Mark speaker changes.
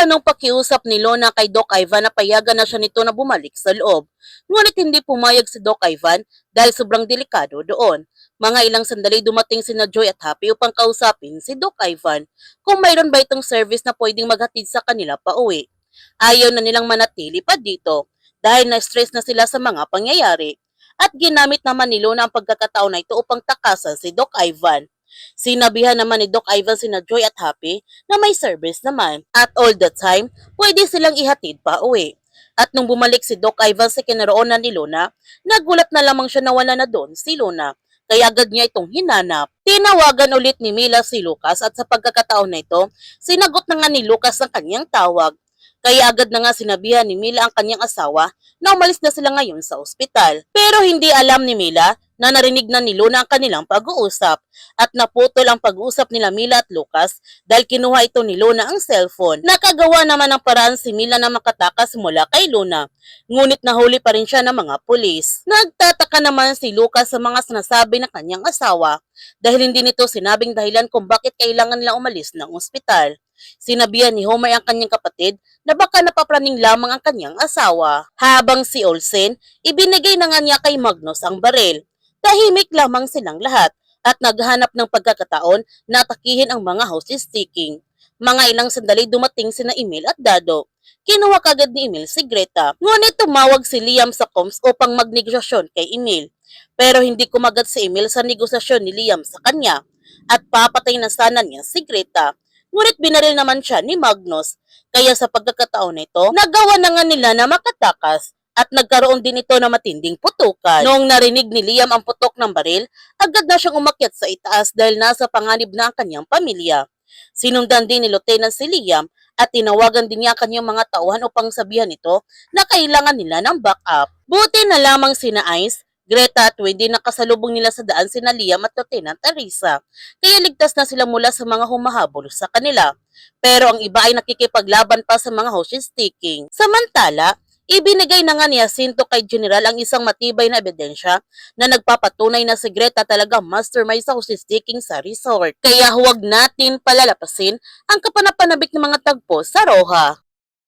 Speaker 1: planong pakiusap ni Lona kay Doc Ivan na payagan na siya nito na bumalik sa loob. Ngunit hindi pumayag si Doc Ivan dahil sobrang delikado doon. Mga ilang sandali dumating sina Joy at Happy upang kausapin si Doc Ivan kung mayroon ba itong service na pwedeng maghatid sa kanila pa uwi. Ayaw na nilang manatili pa dito dahil na-stress na sila sa mga pangyayari. At ginamit naman ni Lona ang pagkakataon na ito upang takasan si Doc Ivan. Sinabihan naman ni Doc Ivan sina Joy at Happy na may service naman at all the time pwede silang ihatid pa uwi. At nung bumalik si Doc Ivan sa kinaroonan ni Lona, nagulat na lamang siya na wala na doon si Lona. Kaya agad niya itong hinanap. Tinawagan ulit ni Mila si Lucas at sa pagkakataon na ito, sinagot na nga ni Lucas ang kanyang tawag. Kaya agad na nga sinabihan ni Mila ang kanyang asawa na umalis na sila ngayon sa ospital. Pero hindi alam ni Mila na narinig na ni Lona ang kanilang pag-uusap at naputol ang pag-uusap nila Mila at Lucas dahil kinuha ito ni Lona ang cellphone. Nakagawa naman ng paraan si Mila na makatakas mula kay Lona, ngunit nahuli pa rin siya ng mga pulis. Nagtataka naman si Lucas sa mga sinasabi ng kanyang asawa dahil hindi nito sinabing dahilan kung bakit kailangan nila umalis ng ospital. Sinabihan ni Homer ang kanyang kapatid na baka napapraning lamang ang kanyang asawa. Habang si Olsen, ibinigay na nga niya kay Magnus ang baril. Tahimik lamang silang lahat at naghanap ng pagkakataon na atakihin ang mga hostage-taking. Mga ilang sandali dumating sina Emil at Dado. Kinuha kagad ni Emil si Greta, ngunit tumawag si Liam sa comms upang magnegosasyon kay Emil. Pero hindi kumagat si Emil sa negosasyon ni Liam sa kanya at papatay na sana niya si Greta. Ngunit binaril naman siya ni Magnus, kaya sa pagkakataon na ito, nagawa na nga nila na makatakas at nagkaroon din ito na matinding putukan. Noong narinig ni Liam ang putok ng baril, agad na siyang umakyat sa itaas dahil nasa panganib na ang kanyang pamilya. Sinundan din ni Lieutenant si Liam at tinawagan din niya ang kanyang mga tauhan upang sabihan ito na kailangan nila ng backup. Buti na lamang sina Ice, Greta at Wendy nakasalubong nila sa daan sina Liam at Lieutenant Arisa, kaya ligtas na sila mula sa mga humahabol sa kanila. Pero ang iba ay nakikipaglaban pa sa mga hostage-taking. Samantala, ibinigay na nga ni Jacinto kay General ang isang matibay na ebidensya na nagpapatunay na si Greta talaga mastermind sa hostage-taking sa resort. Kaya huwag natin palalapasin ang kapanapanabik ng mga tagpo sa Roja.